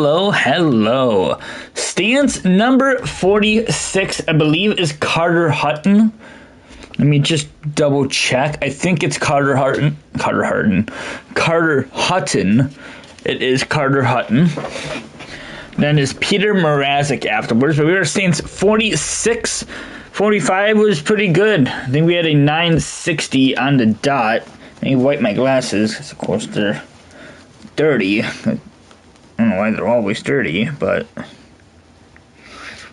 Hello, hello. Stance number 46, I believe, is Carter Hutton. Let me just double check. I think it's Carter Hutton. It is Carter Hutton. Then is Peter Mrazek afterwards. But we were stance 46. 45 was pretty good. I think we had a 960 on the dot. Let me wipe my glasses, because of course they're dirty. I don't know why they're always dirty, but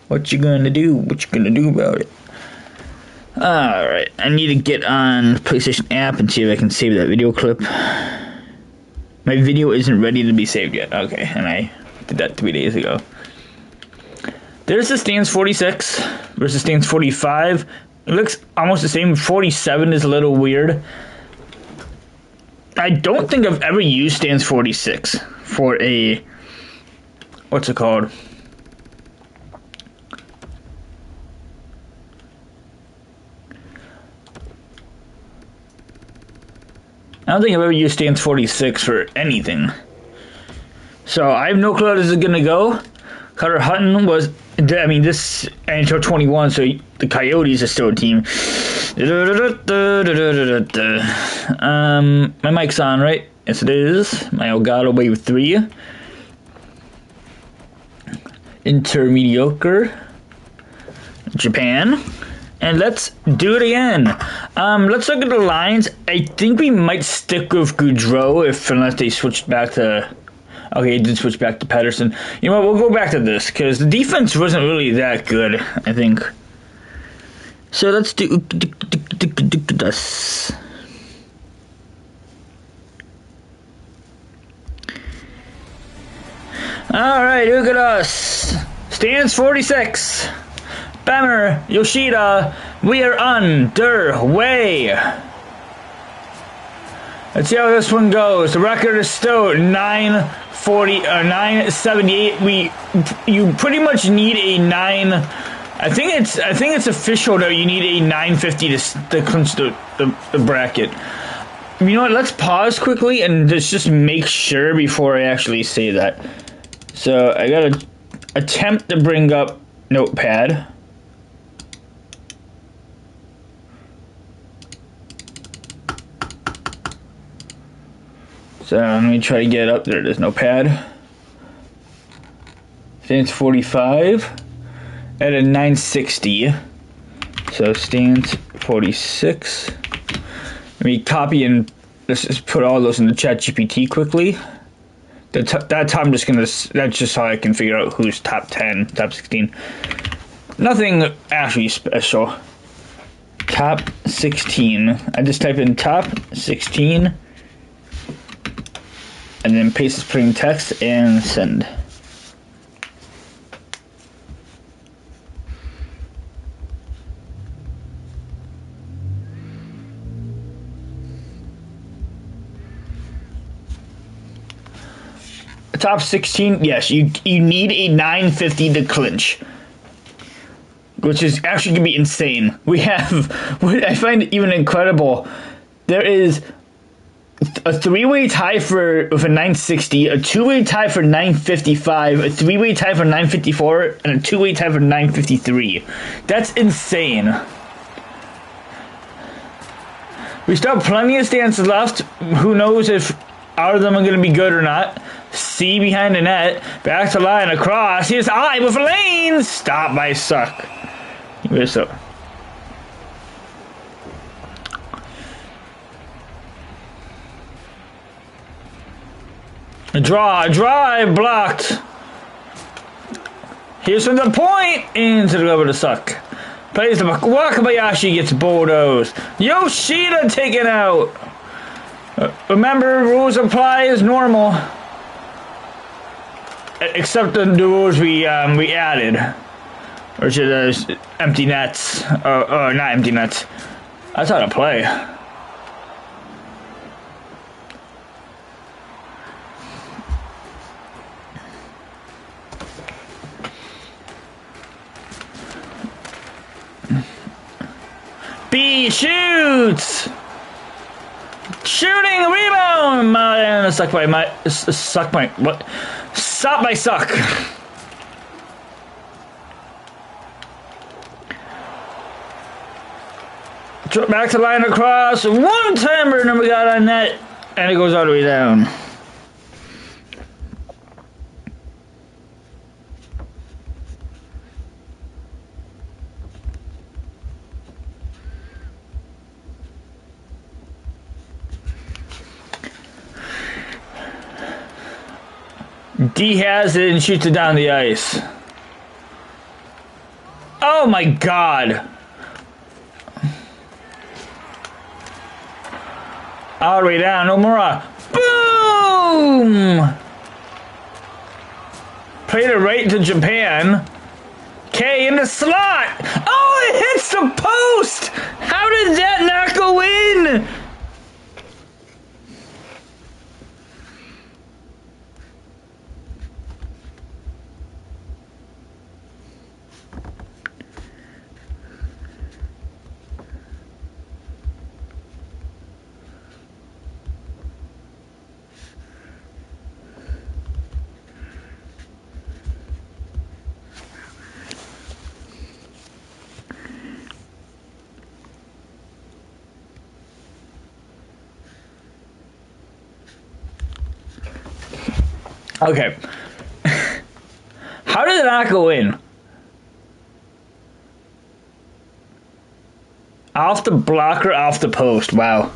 what you gonna do? What you gonna do about it? Alright, I need to get on PlayStation app and see if I can save that video clip. My video isn't ready to be saved yet. Okay, and I did that 3 days ago. There's the stance 46 versus stance 45. It looks almost the same. 47 is a little weird. I don't think I've ever used stance 46 for a... what's it called? I don't think I've ever used stance 46 for anything. So I have no clue how this is going to go. Carter Hutton was... I mean, this NHL 21, so the Coyotes are still a team. My mic's on, right? Yes, it is. My Elgato Wave 3. Intermediocre. Japan. And let's do it again. Let's look at the lines. I think we might stick with Gaudreau unless they switched back to... Okay, it did switch back to Pettersson. You know what, we'll go back to this, because the defense wasn't really that good, I think. So let's do this. Alright, look at us. Stance 46. Bammer, Yoshida, we are underway. Let's see how this one goes. The record is still 978. You pretty much need a 9. I think it's official that you need a 950 to clinch the bracket. You know what? Let's pause quickly and just make sure before I actually say that. So I gotta attempt to bring up Notepad. So let me try to get it up there. There's no pad. Stance 45 at a 960. So stance 46. Let me copy and let's just put all those in the ChatGPT quickly. That's how I'm just gonna. That's just how I can figure out who's top 10, top 16. Nothing actually special. Top 16. I just type in top 16. And then paste this plain text and send. Top 16, yes, you need a 950 to clinch. Which is actually going to be insane. We have, what I find even incredible, there is a 3-way tie with a 960, a 2-way tie for 955, a 3-way tie for 954, and a 2-way tie for 953. That's insane. We still have plenty of stances left. Who knows if all of them are going to be good or not. C behind the net, back to line, across. Here's I with Lane. Stop, I suck. Where's up? Drive, blocked. Here's from the point, into the glove of the suck. Plays the Wakabayashi, gets bulldozed. Yoshida taken out. Remember, rules apply as normal. Except the rules we added. Which is empty nets. Not empty nets. That's how to play. B shoots! Shooting rebound! Man, suck my Stop my suck. Back to line across. One timer, and then we got on net, and it goes all the way down. D has it and shoots it down the ice. Oh my god. All the way down, Nomura. Boom! Played it right to Japan. K in the slot. Oh, it hits the post! How did that not go in? Okay. How did it not go in? Off the blocker, off the post. Wow.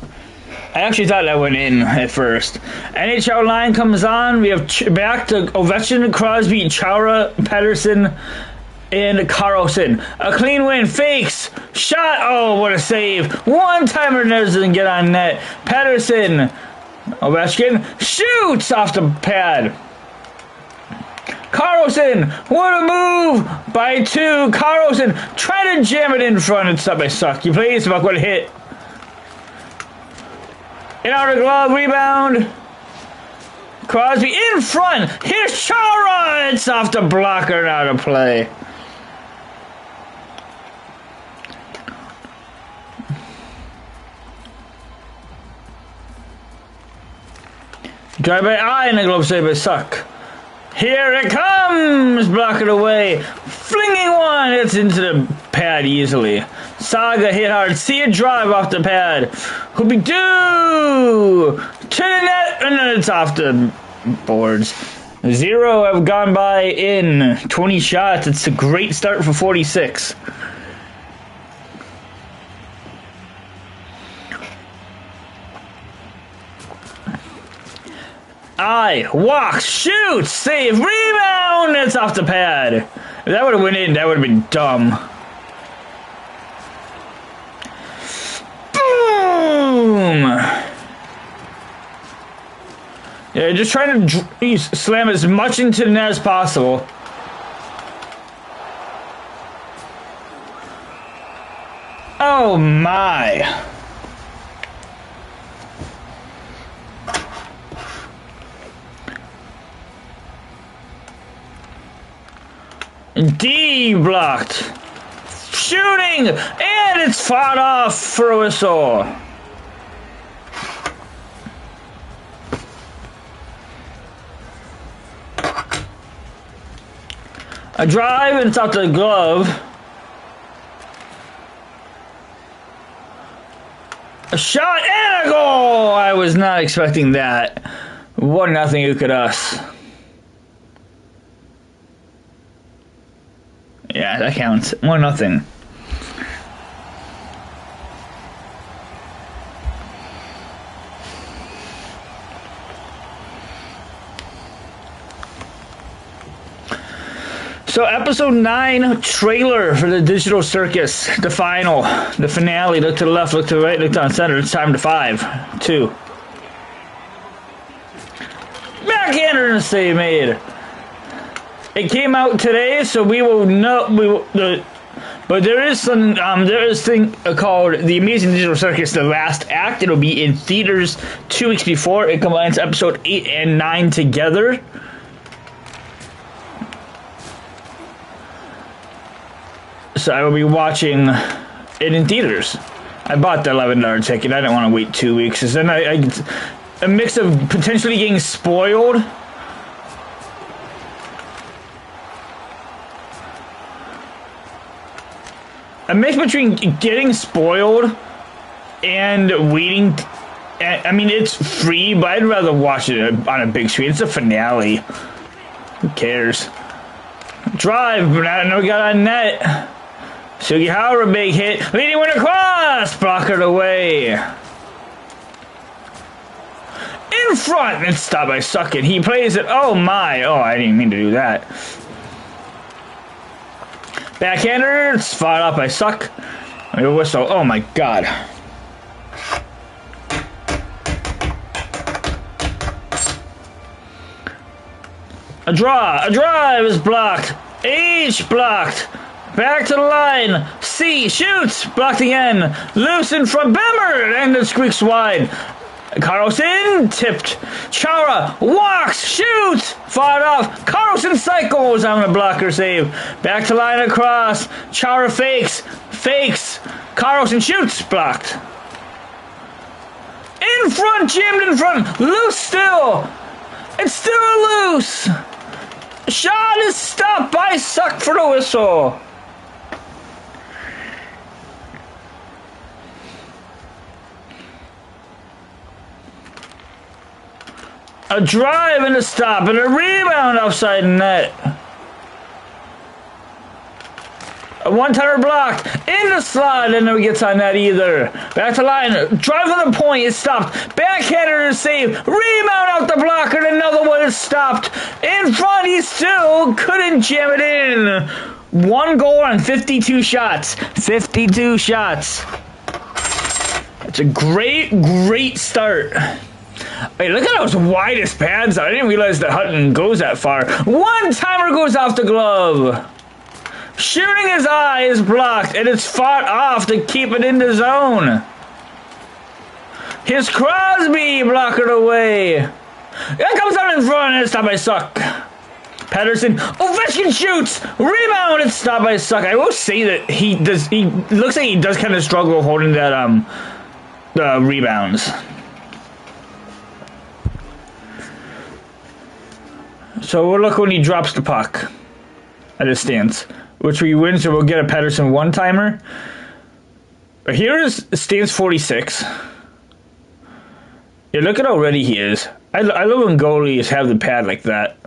I actually thought that went in at first. NHL line comes on. We have back to Ovechkin, Crosby, Chara, Pedersen, and Karlsson. A clean win. Fakes. Shot. Oh, what a save. One-timer doesn't get on net. Pedersen. Ovechkin shoots off the pad. Karlsson, what a move by two. Karlsson trying to jam it in front. It's up by suck. You please, fuck, what a hit. In out of glove, rebound. Crosby in front. Here's Chara. It's off the blocker and out of play. Drive by eye and the glove save by suck. Here it comes! Block it away. Flinging one. It's into the pad easily. Saga hit hard. See a drive off the pad. Hoopy doo! To the net. And then it's off the boards. 0 have gone by in 20 shots. It's a great start for 46. Walks, shoots, save, rebound! It's off the pad. If that would have went in, that would have been dumb. Boom! Yeah, just trying to slam as much into the net as possible. Oh my. D blocked. Shooting! And it's fought off for a whistle. A drive and it's out the glove. A shot and a goal! I was not expecting that. 1-0 Uka us. Yeah, that counts. 1-0. So episode 9 trailer for the Digital Circus, the final, the finale. Look to the left, look to the right, look down center. It's time to 5, 2. Backhander and a save made. It came out today, so we will know. But there is some. There is thing called The Amazing Digital Circus: The Last Act. It'll be in theaters 2 weeks before. It combines episode 8 and 9 together. So I will be watching it in theaters. I bought the $11 ticket. I didn't want to wait 2 weeks, because then a mix of potentially getting spoiled a mix between getting spoiled and waiting. I mean, it's free, but I'd rather watch it on a big screen. It's a finale. Who cares? Drive, but now we got on net. Sugihara, big hit. Leading one across. Blockered away. In front. It's stopped by Suckin. He plays it. Oh, my. Oh, I didn't mean to do that. Backhander. It's fought up by Suck. Whistle. Oh, my God. A draw. A drive is blocked. H blocked. Back to the line. C shoots. Blocked again. Loosen from Bemmer. And it squeaks wide. Carlson tipped. Chara walks. Shoots. Fought off. Carlson cycles on the blocker save. Back to line across. Chara fakes. Fakes. Carlson shoots. Blocked. In front. Jammed in front. Loose still. It's still loose. Shot is stopped by Suck for the whistle. A drive and a stop and a rebound outside net. A one-timer blocked. In the slot, and no one gets on that either. Back to line. Drive for the point. It's stopped. Backhander is saved. Rebound out the blocker, and another one is stopped. In front, he still couldn't jam it in. 1 goal on 52 shots. 52 shots. It's a great start. Hey, look at those widest pads. I didn't realize that Hutton goes that far. One-timer goes off the glove. Shooting his eye is blocked, and it's fought off to keep it in the zone. Here's Crosby blocking away. It comes out in front, and it's stopped by Suck. Patterson, Ovechkin shoots. Rebound, it's stopped by Suck. I will say that he looks like he does kind of struggle holding that the rebounds. So we'll look when he drops the puck at his stance, which we win, so we'll get a Patterson one-timer. But here is stance 46. Yeah, look at how ready he is. I love when goalies have the pad like that.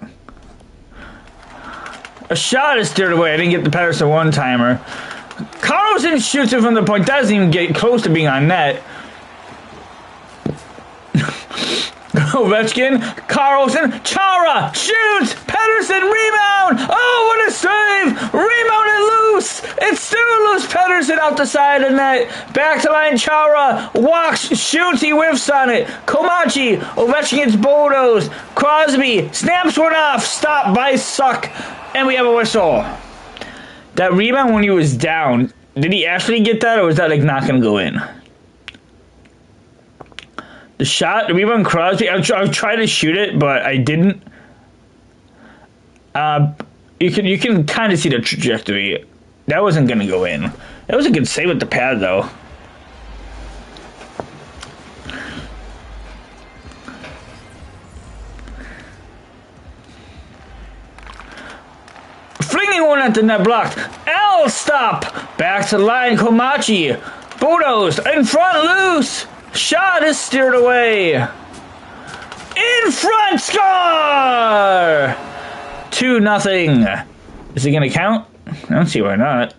A shot is steered away. I didn't get the Patterson one-timer. Carlson shoots it from the point. Doesn't even get close to being on net. Ovechkin, Carlson, Chara, shoots, Pedersen, rebound, oh, what a save, rebounded loose, it's still loose, Pedersen out the side of the net, back to line, Chara, walks, shoots, he whiffs on it, Komachi, Ovechkin gets Bodos, Crosby, snaps one off, stopped by Suck, and we have a whistle. That rebound when he was down, did he actually get that, or was that like not going to go in? The shot, the rebound, Crosby. I was trying to shoot it, but I didn't. You can kind of see the trajectory. That wasn't gonna go in. That was a good save with the pad, though. Flinging one at the net, blocked. L stop. Back to the line, Komachi. Bodos in front, loose. Shot is steered away. In front, score! 2-0. Is it going to count? I don't see why not.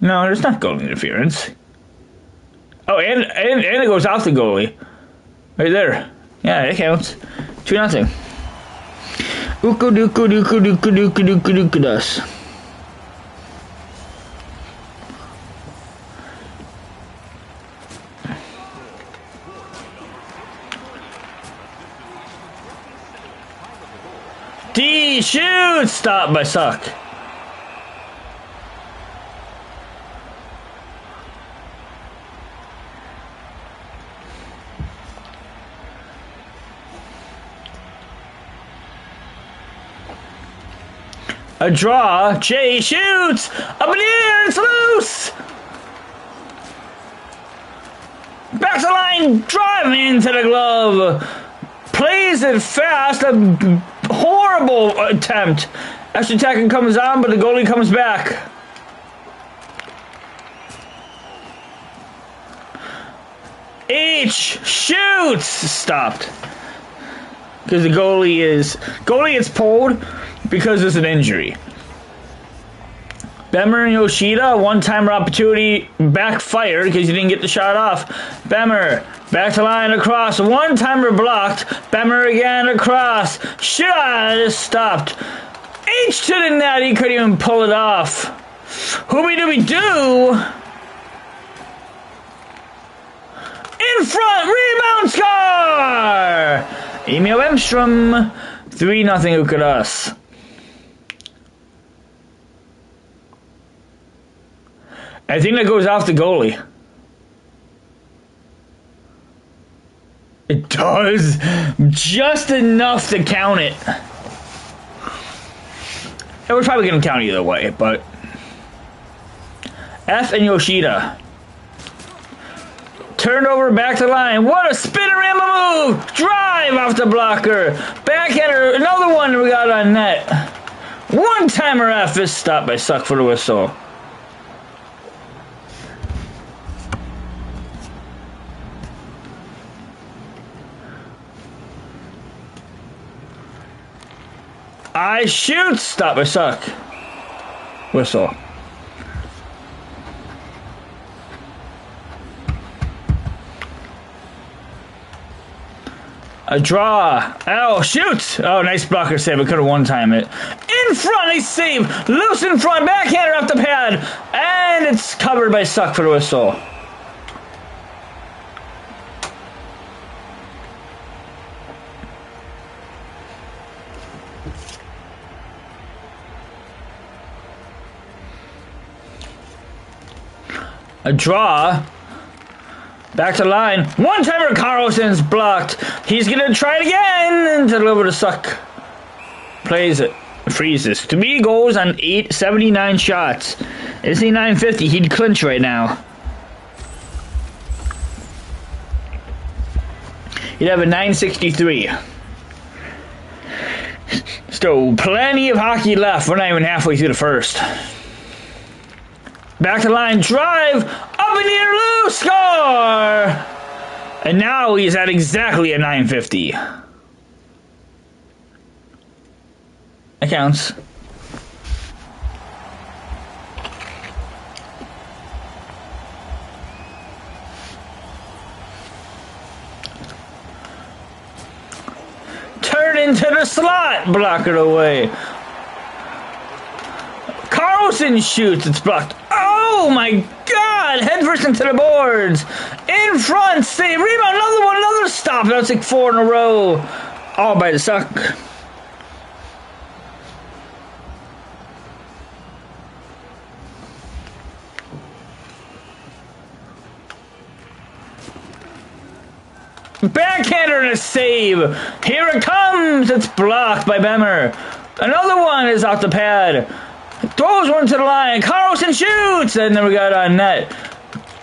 No, there's not goal interference. Oh, and it goes off the goalie. Right there. Yeah, it counts. 2-0. Uku-duku-duku-duku-duku-duku-duku-dus. D shoots! Stopped by Suck. A draw. J shoots! Up in the air! It's loose! Back to the line! Driving into the glove! Plays it fast! A horrible attempt, Extra attacking comes on, but the goalie comes back. H shoots! Stopped. Because the goalie gets pulled because there's an injury. Bemer and Yoshida, one-timer opportunity, backfired because he didn't get the shot off. Bemer, back to line across, one-timer blocked. Bemer again across, shot is stopped. H to the net, he couldn't even pull it off. Hoobie-dooby-doo! In front, rebound score! Emil Emstrom, 3-0 Ukaras. I think that goes off the goalie. It does. Just enough to count it. It was probably going to count either way, but... F and Yoshida. Turned over back to line. What a spinnerama move! Drive off the blocker. Backhander. Another one we got on net. One-timer F is stopped by Suck for the whistle. I shoot! Stop by Suck. Whistle. A draw. Oh, shoot! Oh, nice blocker save. I could have one-time it. In front, a save. Loose in front. Backhander off the pad. And it's covered by Suck for the whistle. A draw. Back to line. One-timer Carlson's blocked. He's going to try it again. And a little bit of Suck. Plays it. Freezes. 3 goals on 79 shots. Is he 950? He'd clinch right now. He'd have a 963. Still plenty of hockey left. We're not even halfway through the first. Back to line, drive, up in the air, loose, score! And now he's at exactly a 950. That counts. Turn into the slot, block it away. Carlson shoots, it's blocked. Oh my god! Head first into the boards! In front, save, rebound, another one, another stop. That's like 4 in a row. All by the Suck. Backhander and a save. Here it comes. It's blocked by Bemer. Another one is off the pad. Throws one to the line. Carlson shoots. And then we got on net.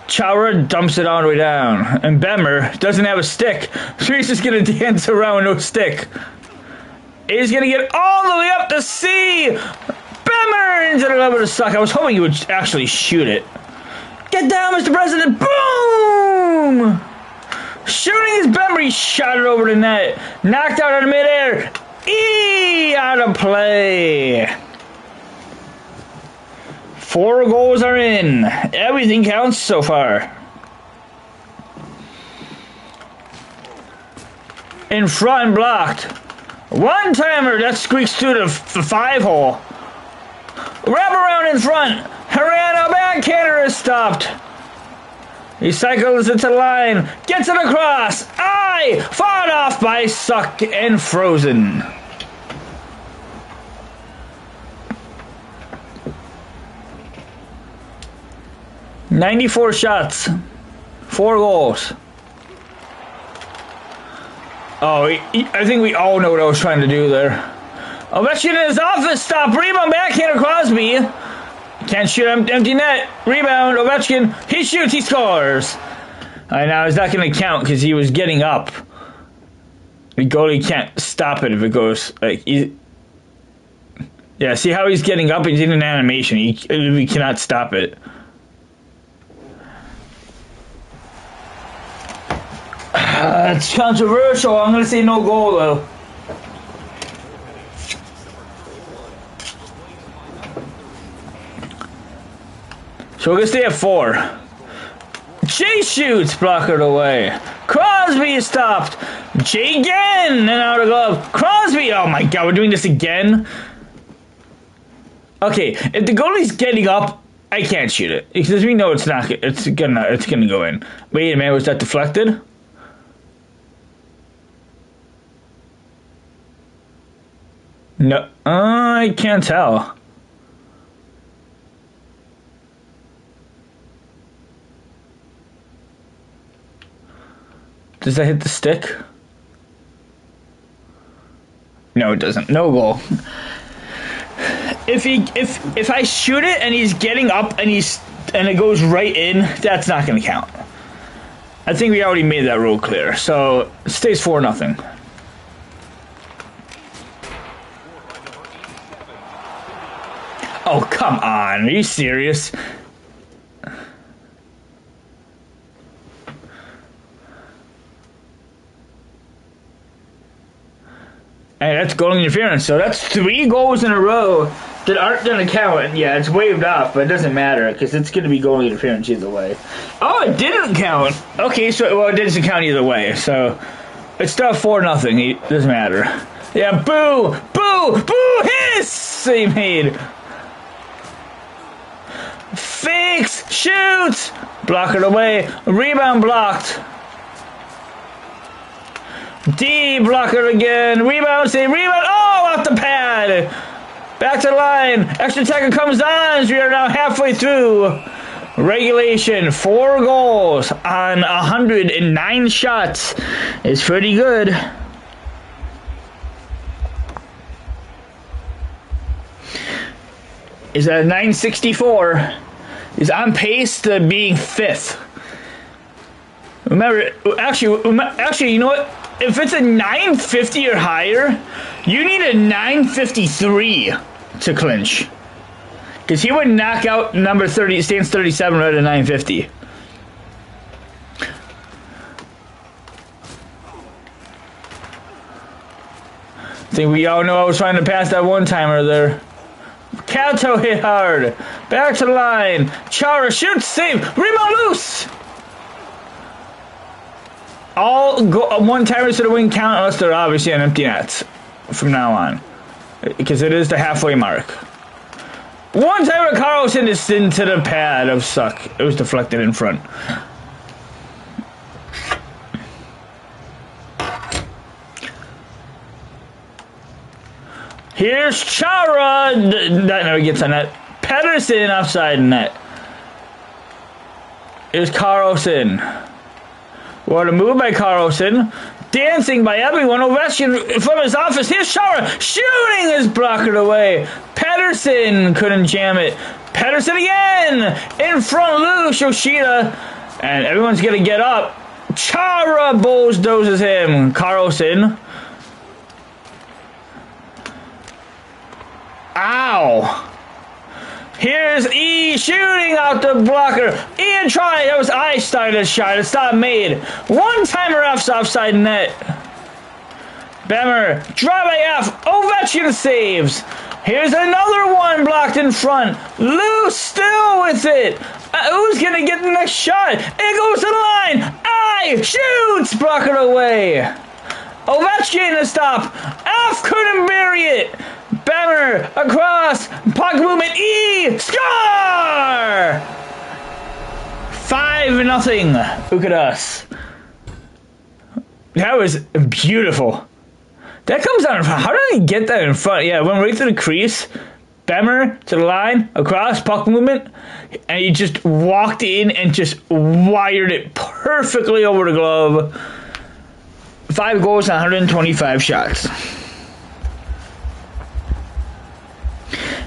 Chara dumps it all the way down. And Bemer doesn't have a stick. So he's just going to dance around with no stick. He's going to get all the way up to C. Bemer into the level of the Suck. I was hoping he would actually shoot it. Get down, Mr. President. Boom! Shooting his Bemer. He shot it over the net. Knocked out out of midair. Out of play. 4 goals are in. Everything counts so far. In front, blocked. One-timer, that squeaks through the 5-hole. Wrap around in front. Herrera backhander is stopped. He cycles into the line. Gets it across. Fought off by Suck and frozen. "94 shots, 4 goals. Oh, I think we all know what I was trying to do there. Ovechkin in his office, stop, rebound, backhander, Crosby. Can't shoot empty net. Rebound, Ovechkin, he shoots, he scores. Now it's not going to count because he was getting up. The goalie can't stop it if it goes, like, Yeah, see how he's getting up? He's in an animation. We cannot stop it. It's controversial. I'm going to say no goal, though. So we're going to stay at 4. Jay shoots, blocker away. Crosby stopped. Jay again, and out of glove. Crosby, oh my god, we're doing this again? Okay, if the goalie's getting up, I can't shoot it. Because we know it's gonna go in. Wait a minute, was that deflected? No, I can't tell. Does that hit the stick? No, it doesn't. No goal. If I shoot it and he's getting up and it goes right in, that's not going to count. I think we already made that rule clear. So it stays 4-0. Oh, come on. Are you serious? Hey, that's goal interference. So that's 3 goals in a row that aren't going to count. And yeah, it's waved off, but it doesn't matter because it's going to be goal interference either way. Oh, it didn't count. Okay, so well, it doesn't count either way. So it's still 4-0. It doesn't matter. Yeah, boo, boo, boo, hiss! He made. Fakes, shoots, block it away, rebound blocked. D blocker again. Rebound, save, rebound. Oh, off the pad. Back to the line. Extra attacker comes on. We are now halfway through regulation. 4 goals on 109 shots. It's pretty good. Is at 964. Is on pace to being 5th. Remember, actually, you know what? If it's a 950 or higher, you need a 953 to clinch. Because he would knock out number 30, stands 37 right at 950. I think we all know I was trying to pass that one-timer there. Kato hit hard. Back to the line. Chara shoots, save, rebound loose. All one-timers to the wing count unless they're obviously on empty nets from now on. Because it is the halfway mark. One-timer Carlson is into the pad of suck. It was deflected in front. Here's Chara. That never gets on net. Pedersen offside net. Here's Carlson. What a move by Carlson. Dancing by everyone. Ovechkin from his office. Here's Chara. Shooting his blocker away. Pedersen couldn't jam it. Pedersen again. In front, loose. Yoshida. And everyone's going to get up. Chara bulldozes him. Carlson. Ow. Here's E shooting out the blocker. Ian tried. That was Einstein's shot. It's not made. One-timer offside net. Bemmer. Drive by F. Ovechkin saves. Here's another one blocked in front. Loose still with it. Who's going to get the next shot? It goes to the line. I shoots. Blocker away. Ovechkin to stop. F couldn't bury it. Bemmer across, puck movement, E, score! 5-0. Look at us. That was beautiful. That comes out in front. How did he get that in front? Yeah, went right through the crease. Bemmer to the line, across, puck movement, and he just walked in and just wired it perfectly over the glove. 5 goals on 125 shots.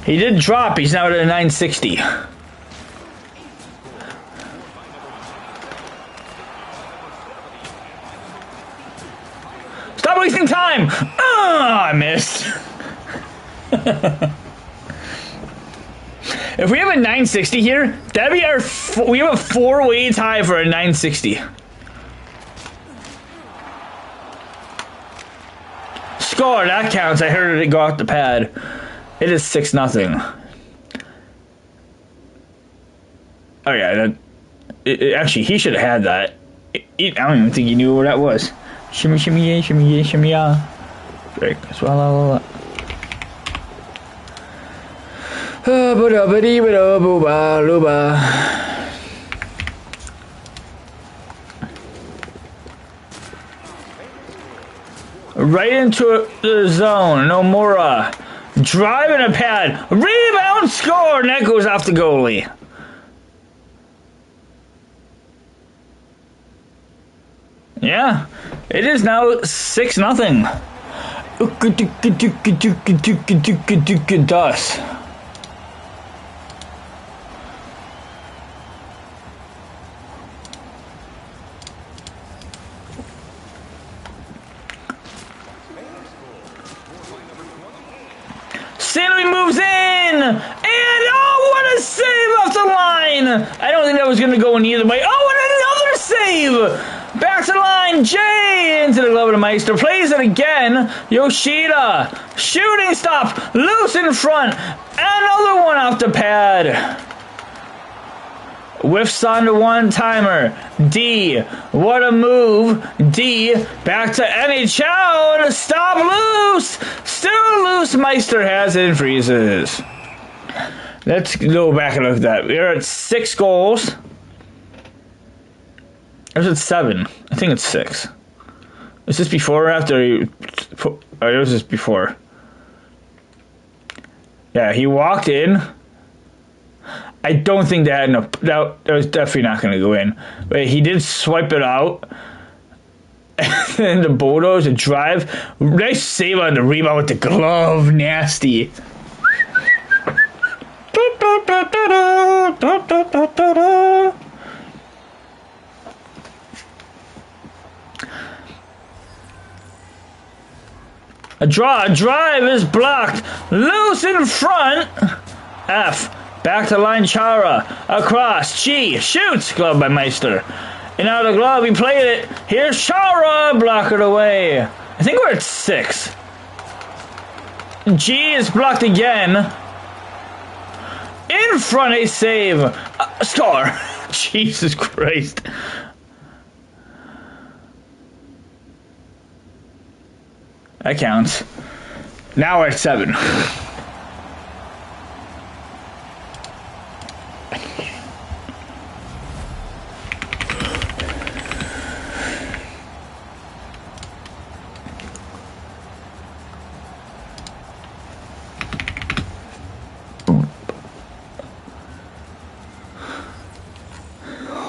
He did drop. He's now at a 960. Stop wasting time! Oh, I missed. If we have a 960 here, that'd be our. We have a 4-way tie for a 960. Score, that counts. I heard it go off the pad. It is 6-0. Oh yeah, actually he should have had that. I don't even think he knew where that was. Shimmy, shimmy, yeah, shimmy, yeah, shimmy, yeah. Break, swallow. Right into the zone. Nomura. Driving a pad. Rebound, score. And that goes off the goalie. Yeah. It is now 6-0. Dust. Stanley moves in, and oh, what a save off the line! I don't think that was going to go in either way. Oh, and another save! Back to the line, Jay into the glove of the Meister, plays it again. Yoshida, shooting stop, loose in front, another one off the pad. Whiffs on the one-timer. D, what a move. D, back to NHL. Stop loose. Still loose. Meister has it and freezes. Let's go back and look at that. We're at 6 goals. Or is it 7? I think it's 6. Is this before or after? It was just before. Yeah, he walked in. I don't think that had enough. That was definitely not going to go in. But he did swipe it out. And then the bulldoze, the drive. Nice save on the rebound with the glove. Nasty. A drive is blocked. Loose in front. F. Back to line, Chara. Across. G. Shoots. Glove by Meister. And out of the glove, he played it. Here's Chara. Block it away. I think we're at 6. G is blocked again. In front, a save. Score. Jesus Christ. That counts. Now we're at 7.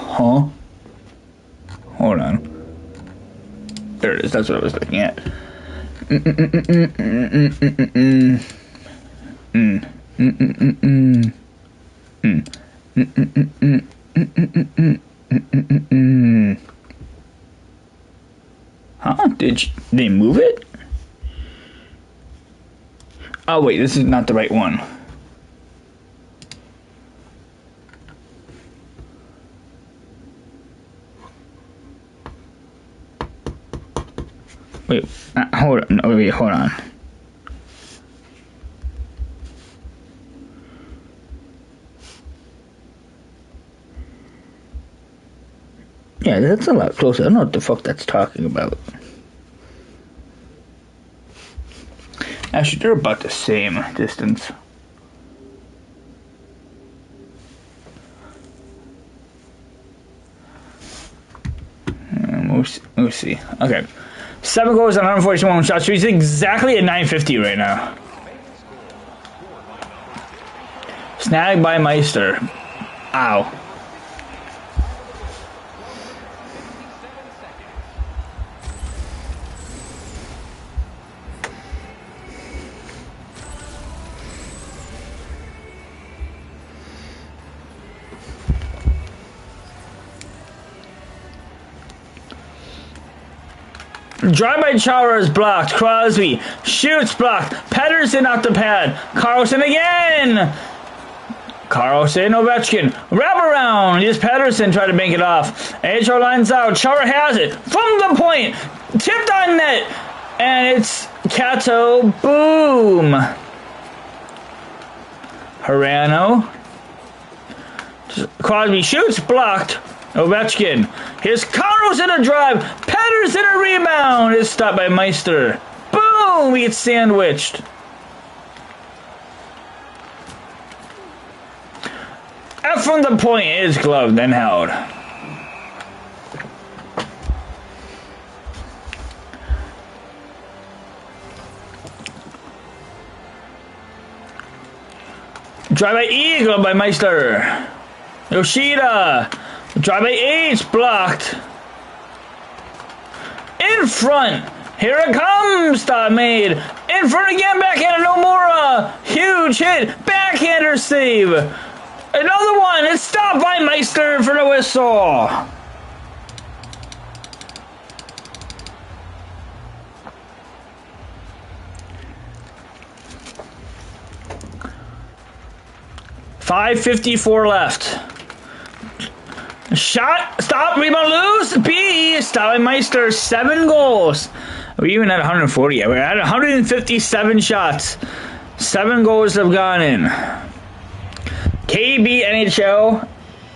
Huh? Hold on. There it is. That's what I was looking at. Huh? Did they move it? Oh wait, this is not the right one. Wait, hold on. Oh, wait, hold on. Yeah, that's a lot closer. I don't know what the fuck that's talking about. Actually, they're about the same distance. We'll see. Okay. 7 goals on 141 shots. So he's exactly at 950 right now. Snagged by Meister. Ow. Drive by Chara is blocked. Crosby shoots blocked. Pedersen off the pad. Carlson again. Carlson, Ovechkin, wrap around. Here's Pettersson trying to bank it off. AHL lines out. Chara has it from the point. Tipped on net. And it's Cato. Boom. Harano. Crosby shoots. Blocked. Ovechkin. Here's Carlson a drive. Pettersson a rebound. It's stopped by Meister. Boom. We get sandwiched. F from the point is gloved and held. Drive by E, gloved by Meister. Yoshida. Drive by H, blocked. In front. Here it comes. Stop made. In front again. Backhander Nomura. Huge hit. Backhander save. Another one. It's stopped by Meister for the whistle. .554 left. Shot. Stop. Rebound loose. B. Stop by Meister. 7 goals. We even had 140 yet. We're at 157 shots. 7 goals have gone in. KB NHL,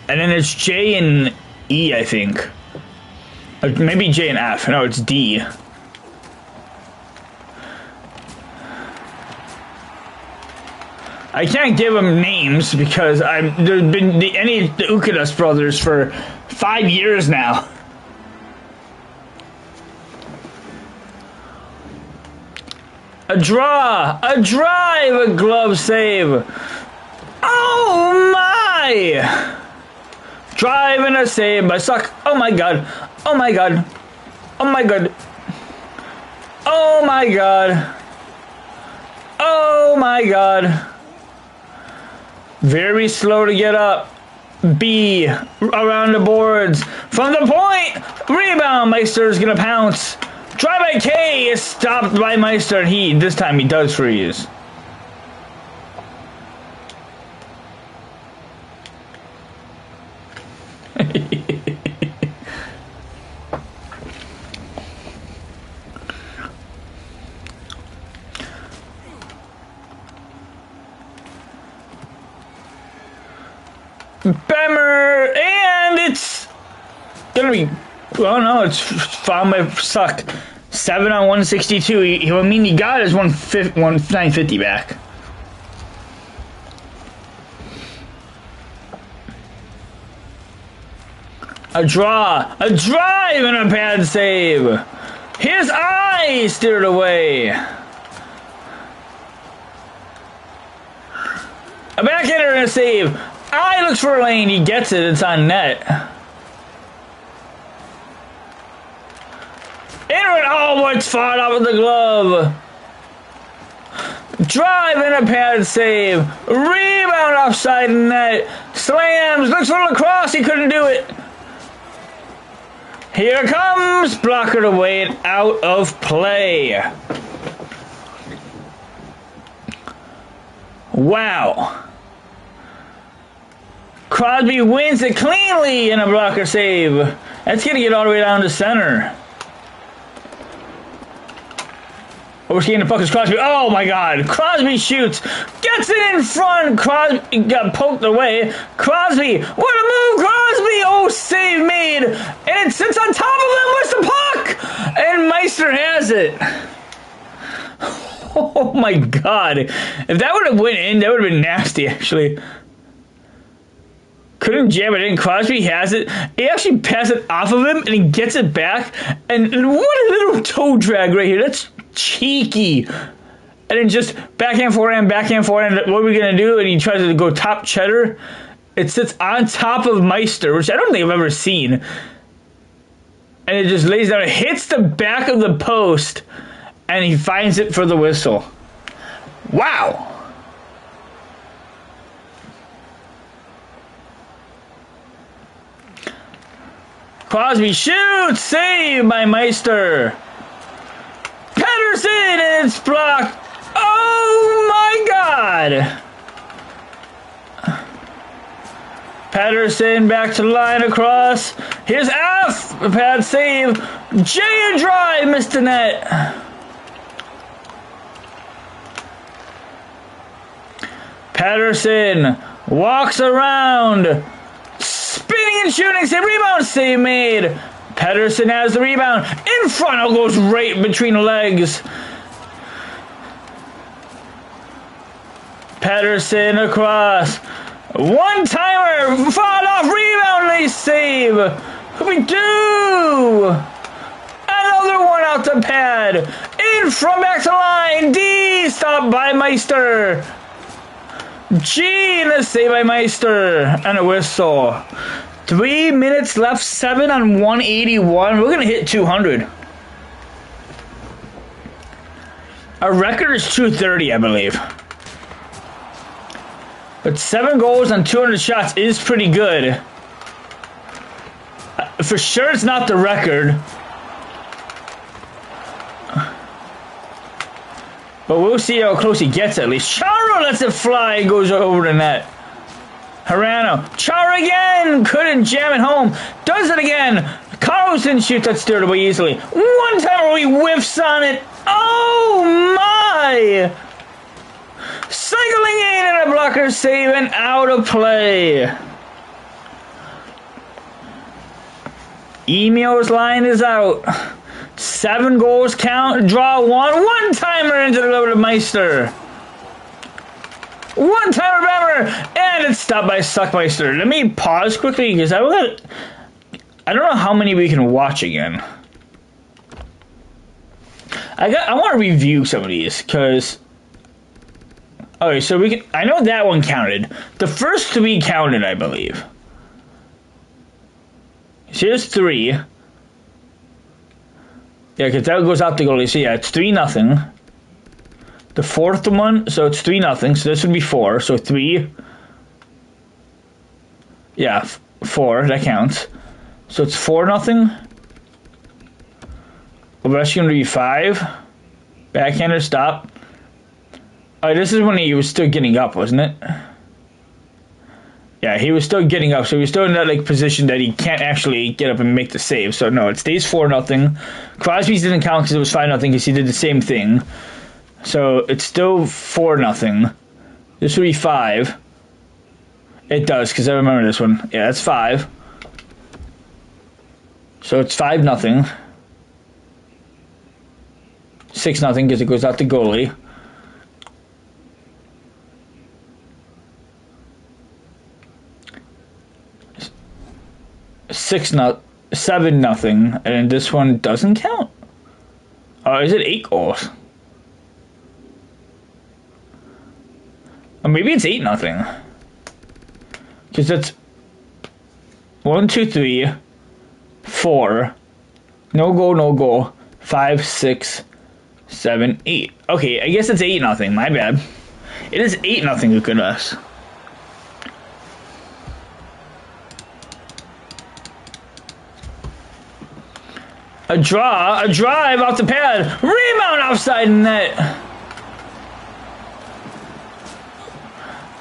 and then it's J and E, I think. Or maybe J and F. No, it's D. I can't give them names because there's been the Ukadas brothers for 5 years now. A draw, a drive, a glove save. Oh my! Drive and a save by Suck. Oh my god. Oh my god. Oh my god. Oh my god. Oh my god. Very slow to get up. B around the boards. From the point. Rebound. Meister's gonna pounce. Drive by K is stopped by Meister. And this time he does freeze. Bemmer, and it's gonna be. Well, no, it's found by Suck. 7 on 162. He got his 950 back. A draw, a drive, and a bad save. His eye steered away. A backhander and a save. Eye looks for a lane. He gets it. It's on net. Oh, it's fought out with the glove. Drive and a pad save. Rebound offside net. Slams. Looks for lacrosse. He couldn't do it. Here it comes. Blocker away and out of play. Wow. Crosby wins it cleanly in a blocker save. That's going to get all the way down to center. Overskating the puck is Crosby. Oh my god. Crosby shoots. Gets it in front. Crosby got poked away. Crosby. What a move. Crosby. Oh, save made. And it sits on top of him. Where's the puck? And Meister has it. Oh my god. If that would have went in, that would have been nasty, actually. Couldn't jam it in. Crosby has it. He actually passes it off of him, and he gets it back. And what a little toe drag right here. That's cheeky. And then just backhand, forehand, backhand, forehand. What are we going to do? And he tries to go top cheddar. It sits on top of Meister, which I don't think I've ever seen. And it just lays down. It hits the back of the post, and he finds it for the whistle. Wow. Crosby shoots! Save by Meister! Pettersson! And it's blocked! Oh my god! Patterson back to the line across. Here's F. Pad save. J and drive. Missed the net. Patterson walks around. Spinning and shooting. Save. Rebound save made. Patterson has the rebound. In front. It goes right between the legs. Patterson across. One timer. Fall off. Rebound. They save. What we do? Another one out the pad. In front. Back to line. D. Stopped by Meister. G. And a save by Meister. And a whistle. 3 minutes left. 7 on 181. We're going to hit 200. Our record is 230, I believe. But 7 goals on 200 shots is pretty good. For sure it's not the record. But we'll see how close he gets at least. Chara lets it fly and goes over the net. Harano. Chara again! Couldn't jam it home. Does it again. Carlson shoots that steered away easily. One time where he whiffs on it. Oh my! Cycling in and a blocker save and out of play. Emil's line is out. 7 goals count. Draw 1. One timer into the load of Meister. One timer Bammer. And it's stopped by Suckmeister. Let me pause quickly because I don't know how many we can watch again. I want to review some of these because. Okay, so we can. I know that one counted. The first 3 counted, I believe. So here's 3. Yeah, because that goes out the goalie. So yeah, it's 3-0. The fourth one, so it's 3-0. So this would be 4. So 3. Yeah, 4. That counts. So it's 4-0. Ovechkin going to be 5. Backhander stop. Oh, this is when he was still getting up, wasn't it? Yeah, he was still getting up, so he was still in that position that he can't actually get up and make the save. So no, it stays 4-0. Crosby's didn't count because it was 5-0 because he did the same thing. So it's still 4-0. This would be 5. It does because I remember this one. Yeah, that's 5. So it's 5-0. 6-0 because it goes out the goalie. 7-0, and then this one doesn't count. Oh, is it 8 goals? Or maybe it's 8-0. Because it's 1, 2, 3, 4. No goal, no goal. 5, 6, 7, 8. Okay, I guess it's 8-0. My bad. It is 8-0. Look at us. A draw, a drive off the pad, rebound outside net.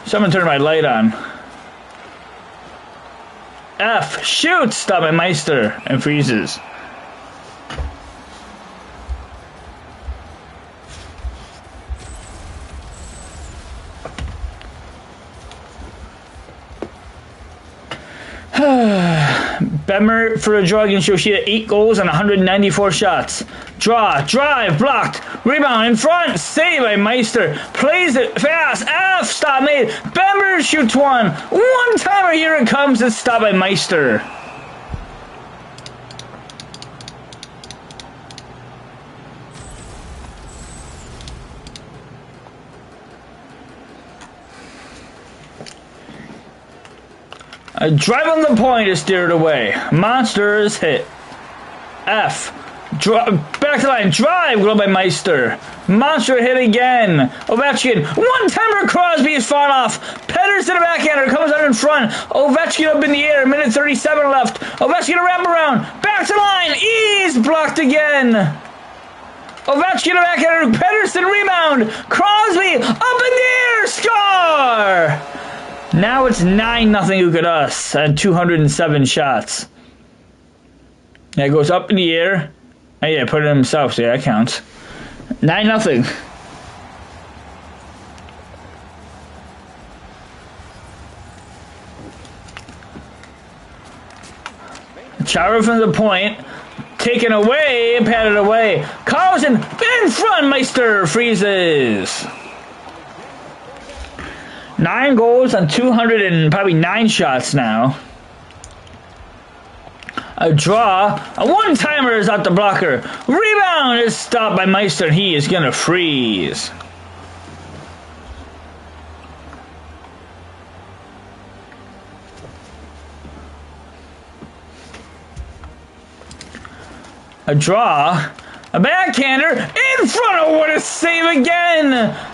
Someone turned my light on. F shoots, stopped by Meister and freezes. Bemmer for a draw against Yoshida. 8 goals on 194 shots. Draw, drive, blocked, rebound in front, save by Meister. Plays it fast. F stop made. Bemmer shoots one. One timer. Here it comes. It's stopped by Meister. A drive on the point is steered away. Monster is hit. F. Back to line. Drive. Glove by Meister. Monster hit again. Ovechkin. One timer. Crosby is fought off. Peters to the backhander. Comes out in front. Ovechkin up in the air. Minute 37 left. Ovechkin a wrap around. Back to line. Ease blocked again. Ovechkin a backhander. Pedersen rebound. Crosby up in the air. Score. Now it's 9-0 Look at us and 207 shots. Yeah, it goes up in the air. Oh yeah, put it himself, so yeah, that counts. 9-0. Chara from the point. Taken away, patted away. Carlson in front, Meister freezes. 9 goals on 209 shots now. A draw. A one-timer is out the blocker. Rebound is stopped by Meister. He is going to freeze. A draw. A backhander in front. Oh, what a save again.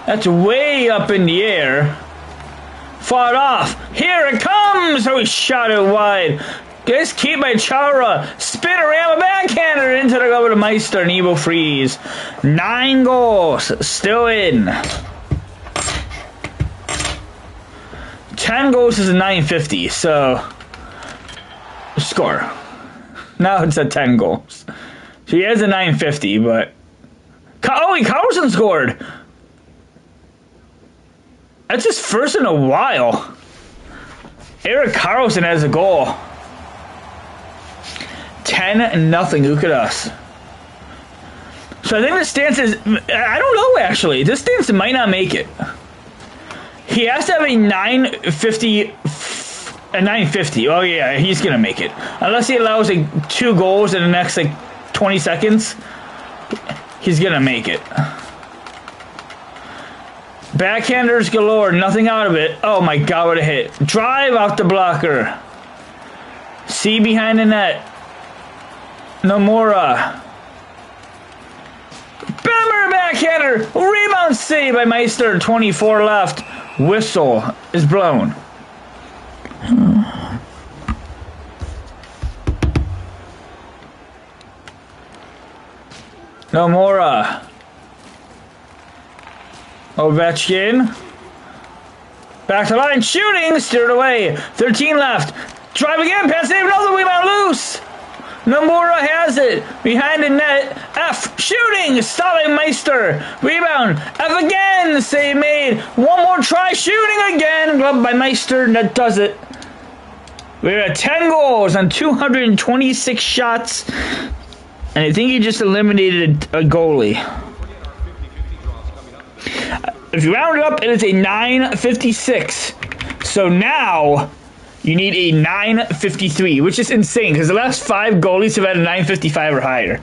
That's way up in the air. Fought off. Here it comes. Oh, he shot it wide. This keep by Chara. Spin around a backhander into the glove of Meister, and he will freeze. 9 goals. Still in. 10 goals is a 950, so score. Now it's at 10 goals. So he has a 950, but Carlson scored. That's his first in a while. Erik Karlsson has a goal. 10-0. Look at us. So I think the stance is, I don't know actually. This stance might not make it. He has to have a 950. A 950. Oh yeah, he's gonna make it. Unless he allows like 2 goals in the next like 20 seconds, he's gonna make it. Backhanders galore, nothing out of it. Oh my god, what a hit. Drive out the blocker. See behind the net. Nomura. Bammer backhander. Rebound save by Meister. 24 left. Whistle is blown. Nomura. Ovechkin. Back to line. Shooting. Steered away. 13 left. Drive again. Pass save. Another rebound loose. Nomura has it. Behind the net. F. Shooting. Stop by Meister. Rebound. F again. Save made. One more try. Shooting again. Glove by Meister. That does it. We're at 10 goals on 226 shots. And I think he just eliminated a goalie. If you round it up, it is a 956. So now you need a 953, which is insane because the last 5 goalies have had a 955 or higher.